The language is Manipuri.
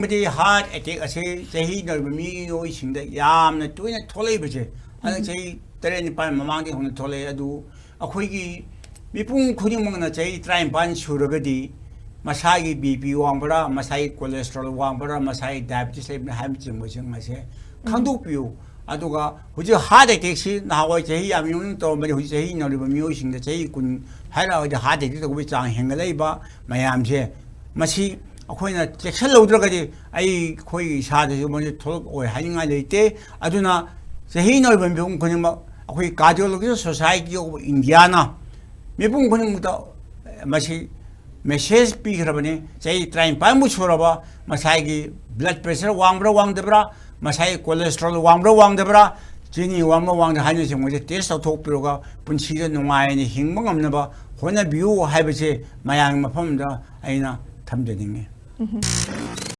ꯃꯗꯤ ꯍꯥꯔꯠ ꯑꯦꯇꯦꯛ ꯑꯁꯤ ꯆꯍꯤ ꯅꯧꯔꯤꯕ ꯃꯤꯑꯣꯏꯁꯤꯡꯗ ꯌꯥꯝꯅ ꯇꯣꯏꯅ ꯊꯣꯛꯂꯛꯏꯕꯁꯦ ꯑꯗꯨꯅ ꯆꯍꯤ 7-9 ꯃꯃꯥꯡꯗꯒꯤ ꯍꯧꯅ ꯊꯣꯛꯂꯛꯑꯦ ꯑꯗꯨ ꯑꯩꯈꯣꯏꯒꯤ ꯃꯤꯄꯨꯝ ꯈꯨꯗꯤꯡꯃꯛꯅ ꯆꯍꯤ 15 ꯁꯨꯔꯒꯗꯤ ꯃꯁꯥꯒꯤ BP ꯋꯥꯡꯕꯔꯥ ꯃꯁꯥꯒꯤ ꯀꯣꯂꯦꯁꯇ꯭ꯔꯣꯜ ꯋꯥꯡꯕꯔꯥ ꯃꯁꯥꯒꯤ ꯗꯥꯏꯕꯦꯇꯤꯁ ꯂꯩꯕꯔꯥ ꯍꯥꯏꯕꯁꯤꯡ ꯑꯁꯦ ꯈꯪꯗꯣꯛꯄꯤꯌꯨ ꯑꯗꯨꯒ ꯍꯧꯖꯤꯛ ꯍꯥꯔꯠ ꯑꯦꯇꯦꯛꯁꯤ ꯅꯍꯥꯟꯋꯥꯏ ꯆꯍꯤ ꯌꯥꯝ ꯌꯥꯝꯅ ꯇꯧꯔꯝꯕꯅꯤ ꯍꯧꯖꯤꯛ ꯆꯍꯤ ꯅꯧꯔꯤꯕ ꯃꯤꯑꯣꯏꯁꯤꯡꯗ ꯆꯍꯤ 10 ꯍꯥꯏꯔꯛꯑꯒꯗꯤ ꯍꯥꯔꯠ ꯑꯦꯇꯦꯛ ꯇꯧꯕꯒꯤ ꯆꯥꯡ ꯍꯦꯟꯒꯠꯂꯛꯏꯕ ꯃꯌꯥꯝꯁꯦ ꯃꯁꯤ ꯑꯩꯈꯣꯏꯅ ꯆꯦꯛꯁꯤꯜꯍꯧꯗ꯭ꯔꯒꯗꯤ ꯑꯩꯈꯣꯏꯒꯤ ꯏꯁꯥꯗꯁꯨ ꯃꯁꯤ ꯊꯣꯛꯂꯛꯑꯣꯏ ꯍꯥꯏꯅꯤꯡꯉꯥꯏ ꯂꯩꯇꯦ ꯑꯗꯨꯅ ꯆꯍꯤ ꯅꯧꯔꯤꯕ ꯃꯤꯄꯨꯝ ꯈꯨꯗꯤꯡꯃꯛ ꯑꯩꯈꯣꯏ ꯀꯥꯔꯗꯤꯑꯣꯂꯣꯖꯤꯀꯦꯜ ꯁꯣꯁꯥꯏꯇꯤ ꯑꯣꯐ ꯏꯟꯗꯤꯌꯥꯅ ꯃꯤꯄꯨꯝ ꯈꯨꯗꯤꯡꯃꯛꯇ ꯃꯁꯤ ꯃꯦꯁꯦꯖ ꯄꯤꯈ꯭ꯔꯕꯅꯤ ꯆꯍꯤ 15ꯃꯨꯛ ꯁꯨꯔꯕ ꯃꯁꯥꯒꯤ ꯕ꯭ꯂꯗ ꯄ꯭ꯔꯦꯁꯔ ꯋꯥꯡꯕ꯭ꯔꯥ ꯋꯥꯡꯗꯕ꯭ꯔꯥ ꯃꯁꯥꯒꯤ ꯀꯣꯂꯦꯁꯇ꯭ꯔꯣꯜ ꯋꯥꯡꯕ꯭ꯔꯥ ꯋꯥꯡꯗꯕ꯭ꯔꯥ ꯆꯤꯅꯤ ꯋꯥꯡꯕ꯭ꯔꯥ ꯋꯥꯡꯗꯕ꯭ꯔꯥ ꯍꯥꯏꯅꯆꯤꯡꯕꯁꯦ ꯇꯦꯁ ꯇꯧꯊꯣꯛꯄꯤꯔꯒ ꯄꯨꯟꯁꯤꯗ ꯅꯨꯡꯉꯥꯏꯅ ꯍꯤꯡꯕ ꯉꯝꯅꯕ ꯍꯣꯠꯅꯕꯤꯌꯨ ꯍꯥꯏꯕꯁꯦ ꯃꯌꯥꯝꯒꯤ ꯃꯐꯝꯗ ꯑꯩꯅ ꯊꯝꯖꯅꯤꯡꯉꯤ